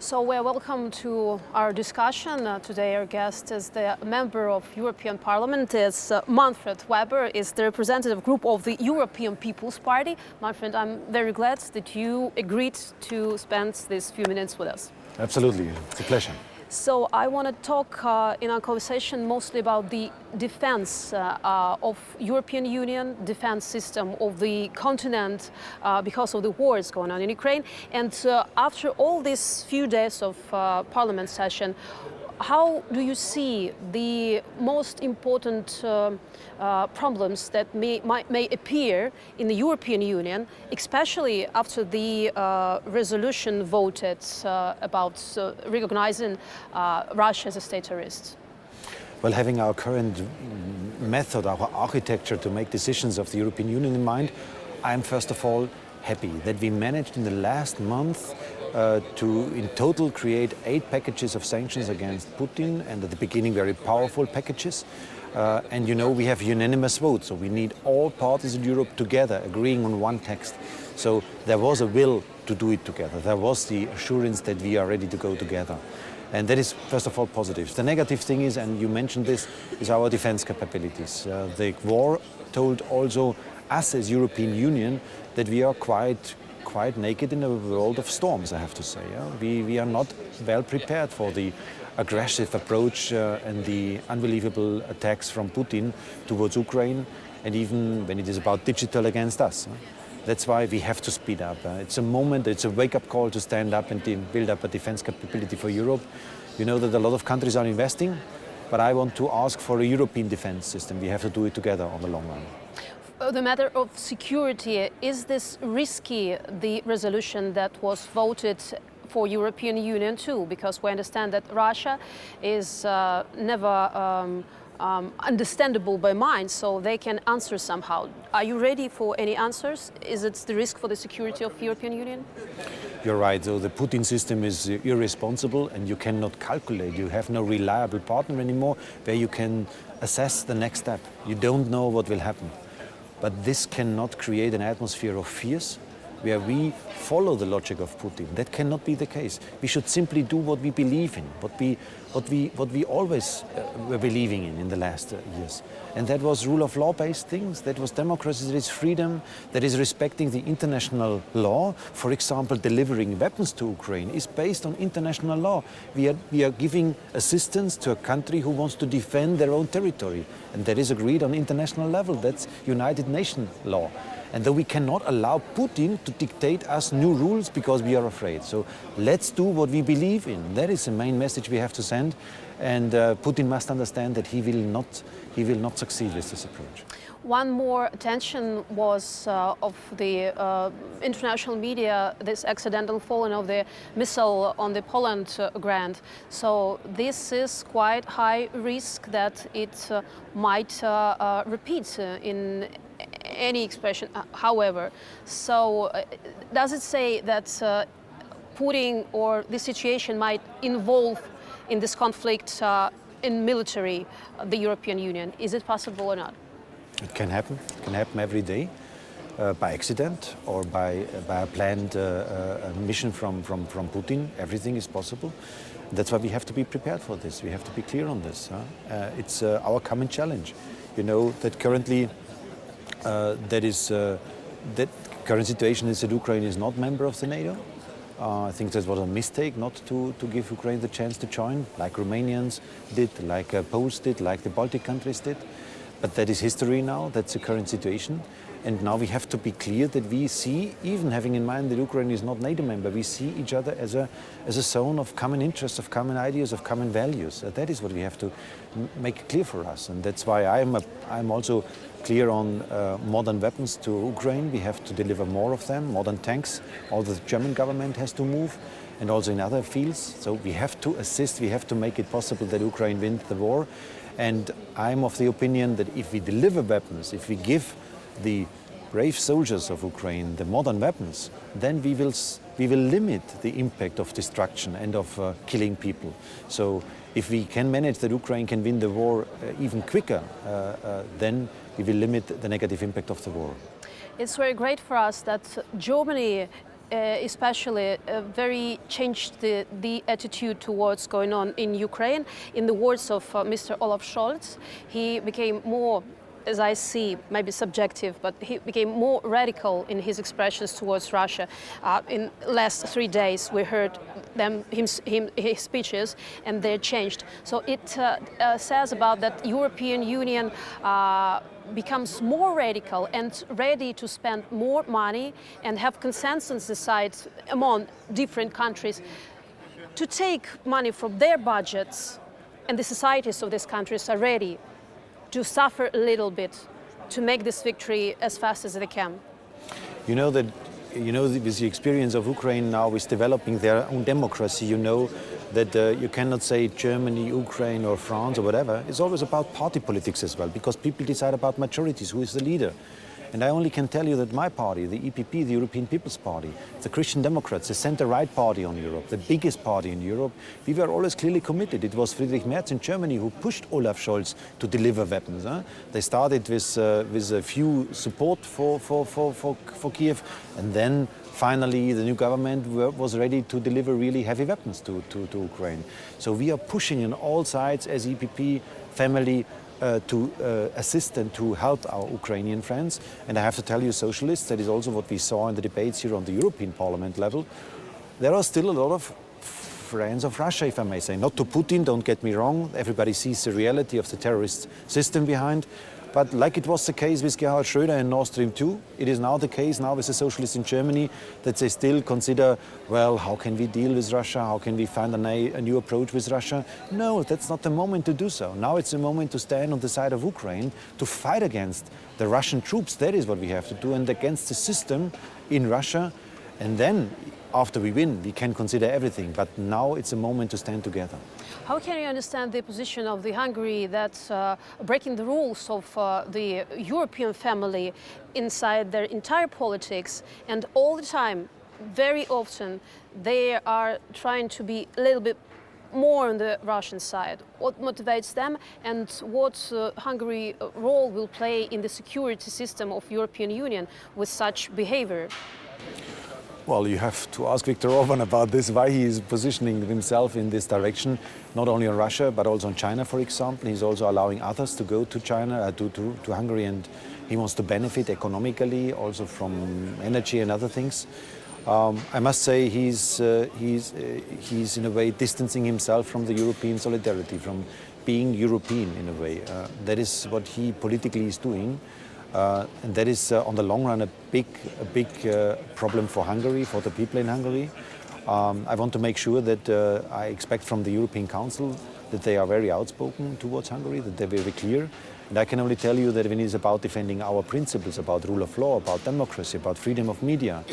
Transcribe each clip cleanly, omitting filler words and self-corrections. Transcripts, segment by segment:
So welcome to our discussion. Today our guest is the member of European Parliament, is Manfred Weber, is the representative group of the European People's Party. Manfred, I'm very glad that you agreed to spend these few minutes with us. Absolutely, it's a pleasure. So I want to talk in our conversation mostly about the defense of European Union, defense system of the continent because of the wars going on in Ukraine. And after all these few days of Parliament session, how do you see the most important problems that may appear in the European Union, especially after the resolution voted about recognizing Russia as a state terrorist? Well, having our current method, our architecture to make decisions of the European Union in mind, I'm first of all happy that we managed in the last month to in total create 8 packages of sanctions against Putin, and at the beginning very powerful packages. And you know, we have unanimous votes, so we need all parties in Europe together agreeing on one text. So there was a will to do it together. There was the assurance that we are ready to go together. And that is, first of all, positive. The negative thing is, and you mentioned this, is our defense capabilities. The war told also us as European Union that we are quite naked in a world of storms, I have to say. We are not well prepared for the aggressive approach and the unbelievable attacks from Putin towards Ukraine, and even when it is about digital against us. That's why we have to speed up. It's a moment, it's a wake-up call to stand up and build up a defense capability for Europe. You know that a lot of countries are investing, but I want to ask for a European defense system. We have to do it together on the long run. The matter of security, is this risky, the resolution that was voted for European Union too? Because we understand that Russia is never understandable by mind, so they can answer somehow. Are you ready for any answers? Is it the risk for the security of the European Union? You're right, so the Putin system is irresponsible and you cannot calculate. You have no reliable partner anymore where you can assess the next step. You don't know what will happen. But this cannot create an atmosphere of fears where we follow the logic of Putin. That cannot be the case. We should simply do what we believe in, what we always were believing in the last years. And that was rule of law-based things, that was democracy, that is freedom, that is respecting the international law. For example, delivering weapons to Ukraine is based on international law. We are giving assistance to a country who wants to defend their own territory. And that is agreed on international level. That's United Nations law. And though we cannot allow Putin to dictate us new rules because we are afraid. So let's do what we believe in. That is the main message we have to send. And Putin must understand that he will not succeed with this approach. One more attention was of the international media, this accidental falling of the missile on the Poland ground. So this is quite high risk that it might repeat in any expression, however. So does it say that Putin or the situation might involve in this conflict in military, the European Union? Is it possible or not? It can happen. It can happen every day by accident or by a planned mission from Putin. Everything is possible. That's why we have to be prepared for this. We have to be clear on this. It's our common challenge. You know that currently that current situation is that Ukraine is not member of the NATO. I think that was a mistake not to give Ukraine the chance to join, like Romanians did, like Poles did, like the Baltic countries did. But that is history now, that's the current situation. And now we have to be clear that we see, even having in mind that Ukraine is not NATO member, we see each other as a zone of common interests, of common ideas, of common values. That is what we have to make clear for us. And that's why I'm also clear on modern weapons to Ukraine. We have to deliver more of them, modern tanks. All the German government has to move, and also in other fields. So we have to assist, we have to make it possible that Ukraine wins the war. And I'm of the opinion that if we deliver weapons, if we give the brave soldiers of Ukraine the modern weapons, then we will limit the impact of destruction and of killing people. So if we can manage that Ukraine can win the war even quicker, then we will limit the negative impact of the war. It's very great for us that Germany especially very changed the attitude towards going on in Ukraine. In the words of Mr. Olaf Scholz, he became more, as I see, maybe subjective, but he became more radical in his expressions towards Russia. In last 3 days, we heard his speeches, and they changed. So it says about that European Union becomes more radical and ready to spend more money and have consensus decides among different countries to take money from their budgets, and the societies of these countries are ready to suffer a little bit to make this victory as fast as they can. You know that, with the experience of Ukraine now is developing their own democracy, you know that you cannot say Germany, Ukraine or France or whatever. It's always about party politics as well, because people decide about majorities, who is the leader. And I only can tell you that my party, the EPP, the European People's Party, the Christian Democrats, the center-right party on Europe, the biggest party in Europe, we were always clearly committed. It was Friedrich Merz in Germany who pushed Olaf Scholz to deliver weapons. They started with a few support for Kiev, and then finally the new government was ready to deliver really heavy weapons to Ukraine. So we are pushing on all sides as EPP family to assist and to help our Ukrainian friends. And I have to tell you, socialists, that is also what we saw in the debates here on the European Parliament level. There are still a lot of friends of Russia, if I may say. Not to Putin, don't get me wrong. Everybody sees the reality of the terrorist system behind. But like it was the case with Gerhard Schröder and Nord Stream 2, it is now the case now with the socialists in Germany that they still consider, well, how can we deal with Russia? How can we find a new approach with Russia? No, that's not the moment to do so. Now it's the moment to stand on the side of Ukraine, to fight against the Russian troops. That is what we have to do, and against the system in Russia. And then, after we win, we can consider everything. But now it's a moment to stand together. How can you understand the position of the Hungary that's breaking the rules of the European family inside their entire politics, and all the time, very often, they are trying to be a little bit more on the Russian side? What motivates them, and what Hungary's role will play in the security system of European Union with such behavior? Well, you have to ask Viktor Orban about this, why he is positioning himself in this direction, not only on Russia, but also on China, for example. He's also allowing others to go to China, to Hungary, and he wants to benefit economically, also from energy and other things. I must say he's in a way distancing himself from the European solidarity, from being European in a way. That is what he politically is doing. And that is, on the long run, a big problem for Hungary, for the people in Hungary. I want to make sure that I expect from the European Council that they are very outspoken towards Hungary, that they're very clear. And I can only tell you that when it is about defending our principles, about rule of law, about democracy, about freedom of media,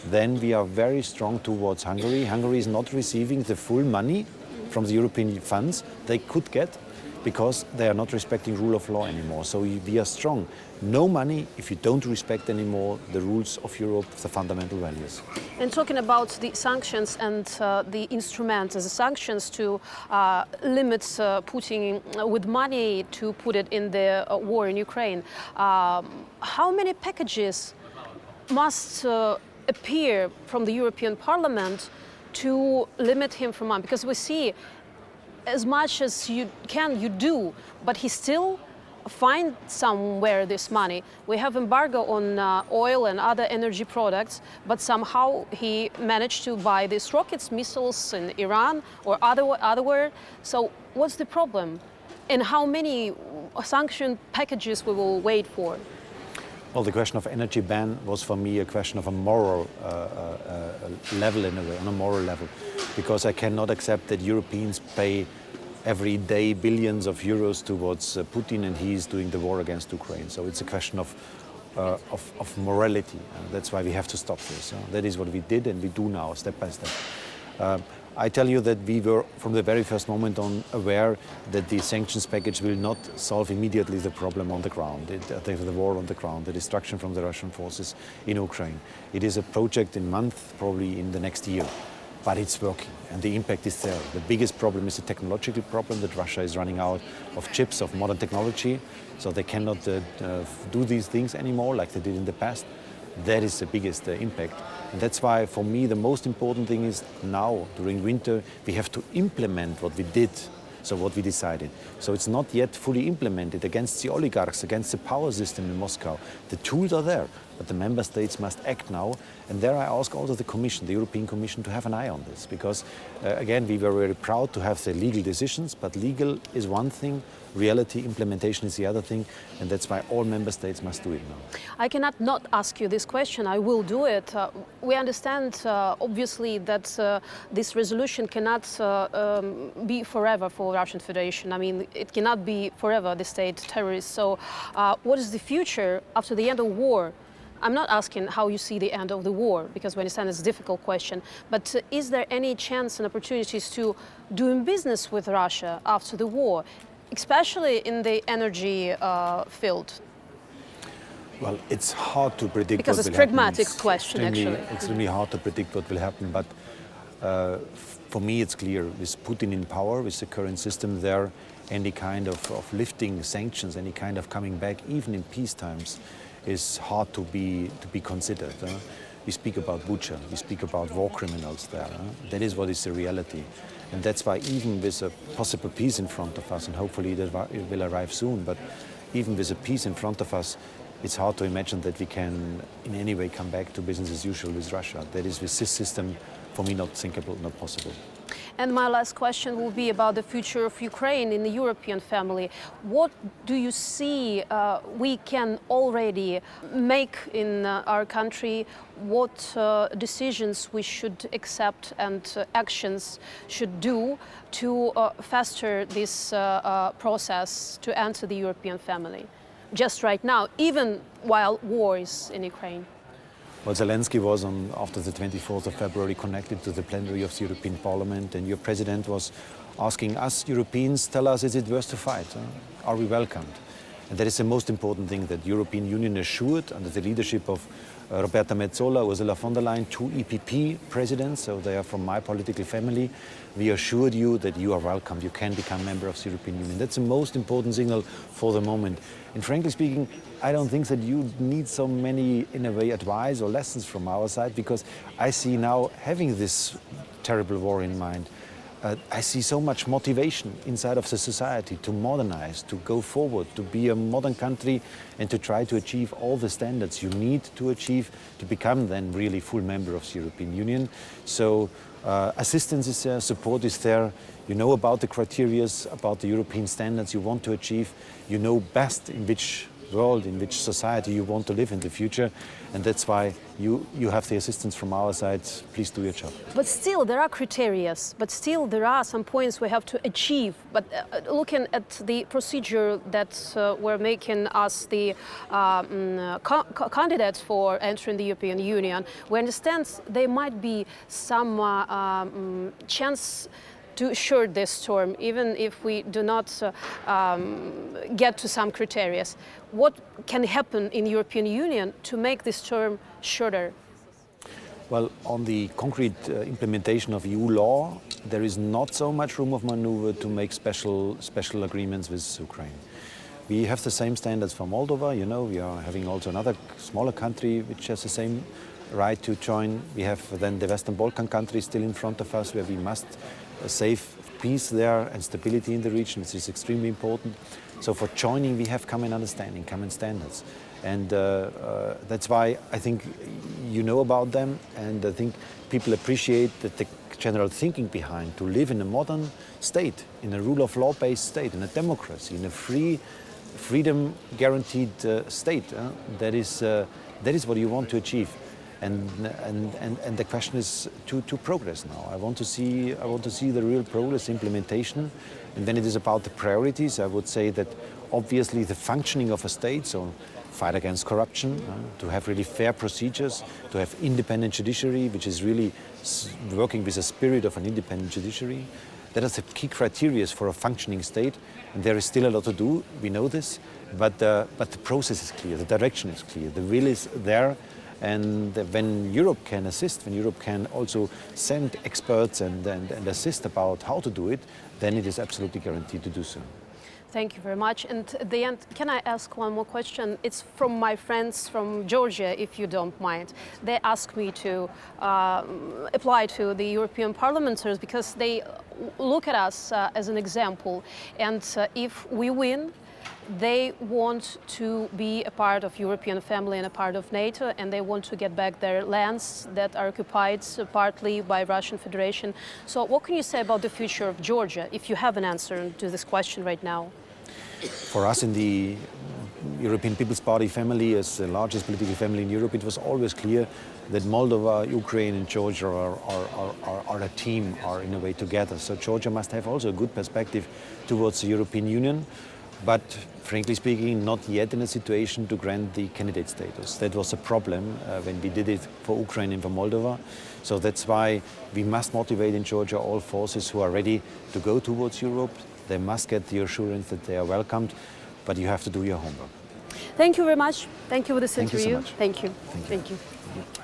then we are very strong towards Hungary. Hungary is not receiving the full money from the European funds they could get, because they are not respecting rule of law anymore. So we are strong. No money if you don't respect anymore the rules of Europe, the fundamental values. And talking about the sanctions and the instruments, the sanctions to limit Putin with money to put it in the war in Ukraine, how many packages must appear from the European Parliament to limit him from money? Because we see as much as you can, you do, but he still finds somewhere this money. We have embargo on oil and other energy products, but somehow he managed to buy these rockets, missiles in Iran or otherwhere. So what's the problem? And how many sanction packages we will wait for? Well, the question of energy ban was for me a question of a moral level in a way, on a moral level, because I cannot accept that Europeans pay every day billions of euros towards Putin, and he is doing the war against Ukraine. So it's a question of morality. That's why we have to stop this. That is what we did and we do now, step by step. I tell you that we were from the very first moment on aware that the sanctions package will not solve immediately the problem on the ground, the war on the ground, the destruction from the Russian forces in Ukraine. It is a project in months, probably in the next year, but it's working and the impact is there. The biggest problem is the technological problem, that Russia is running out of chips, of modern technology, so they cannot do these things anymore like they did in the past. That is the biggest impact. And that's why, for me, the most important thing is now, during winter, we have to implement what we did, so what we decided. So it's not yet fully implemented against the oligarchs, against the power system in Moscow. The tools are there, but the member states must act now. And there I ask also the Commission, the European Commission, to have an eye on this. Because, again, we were very proud to have the legal decisions, but legal is one thing, reality, implementation is the other thing, and that's why all member states must do it now. I cannot not ask you this question. I will do it. We understand, obviously, that this resolution cannot be forever for Russian Federation. I mean, it cannot be forever the state terrorist. So what is the future after the end of war? I'm not asking how you see the end of the war, because we understand it's a difficult question, but is there any chance and opportunities to doing business with Russia after the war, especially in the energy field? Well, it's hard to predict because what it's will a pragmatic happen. question, actually. Extremely hard to predict what will happen, but for me it's clear, with Putin in power, with the current system there, any kind of lifting sanctions, any kind of coming back, even in peace times, is hard to be considered. We speak about Bucha, we speak about war criminals there. That is what is the reality. And that's why even with a possible peace in front of us, and hopefully it will arrive soon, but even with a peace in front of us, it's hard to imagine that we can in any way come back to business as usual with Russia. That is, with this system, for me, not thinkable, not possible. And my last question will be about the future of Ukraine in the European family. What do you see we can already make in our country? What decisions we should accept and actions should do to foster this process to enter the European family? Just right now, even while war is in Ukraine. Well, Zelensky was, after the 24th of February, connected to the plenary of the European Parliament, and your president was asking us Europeans, tell us, is it worth to fight? Are we welcomed? And that is the most important thing, that the European Union assured, under the leadership of Roberta Metsola, Ursula von der Leyen, two EPP presidents, so they are from my political family. We assured you that you are welcome, you can become member of the European Union. That's the most important signal for the moment. And frankly speaking, I don't think that you need so many, in a way, advice or lessons from our side, because I see now, having this terrible war in mind, I see so much motivation inside of the society to modernize, to go forward, to be a modern country and to try to achieve all the standards you need to achieve to become then really full member of the European Union. So assistance is there, support is there. You know about the criteria, about the European standards you want to achieve. You know best in which world, in which society you want to live in the future, and that's why you have the assistance from our side. Please do your job. But still there are criteria, but still there are some points we have to achieve. But looking at the procedure that we're making us the candidates for entering the European Union, we understand there might be some chance to short this term, even if we do not get to some criteria. What can happen in the European Union to make this term shorter? Well, on the concrete implementation of EU law, there is not so much room of maneuver to make special agreements with Ukraine. We have the same standards for Moldova. You know, we are having also another smaller country which has the same right to join. We have then the Western Balkan countries still in front of us, where we must save peace there and stability in the region, which is extremely important. So for joining, we have common understanding, common standards. And that's why I think you know about them, and I think people appreciate that the general thinking behind to live in a modern state, in a rule of law-based state, in a democracy, in a freedom guaranteed state. That is what you want to achieve. And the question is to progress now. I want to see the real progress implementation, and then it is about the priorities. I would say that obviously the functioning of a state, so fight against corruption, to have really fair procedures, to have independent judiciary, which is really working with the spirit of an independent judiciary. That is the key criteria for a functioning state, and there is still a lot to do. We know this, but the process is clear, the direction is clear, the will is there. And when Europe can assist, when Europe can also send experts and assist about how to do it, then it is absolutely guaranteed to do so. Thank you very much. And at the end, can I ask one more question? It's from my friends from Georgia, if you don't mind. They asked me to apply to the European parliamentarians because they look at us as an example. And if we win, they want to be a part of European family and a part of NATO, and they want to get back their lands that are occupied partly by Russian Federation. So what can you say about the future of Georgia, if you have an answer to this question right now? For us in the European People's Party family, as the largest political family in Europe, it was always clear that Moldova, Ukraine and Georgia are a team, are in a way together. So Georgia must have also a good perspective towards the European Union, but frankly speaking, not yet in a situation to grant the candidate status. That was a problem when we did it for Ukraine and for Moldova. So that's why we must motivate in Georgia all forces who are ready to go towards Europe. They must get the assurance that they are welcomed, but you have to do your homework. Thank you very much. Thank you for this Thank you so interview. much. Thank you. Thank you. Thank you.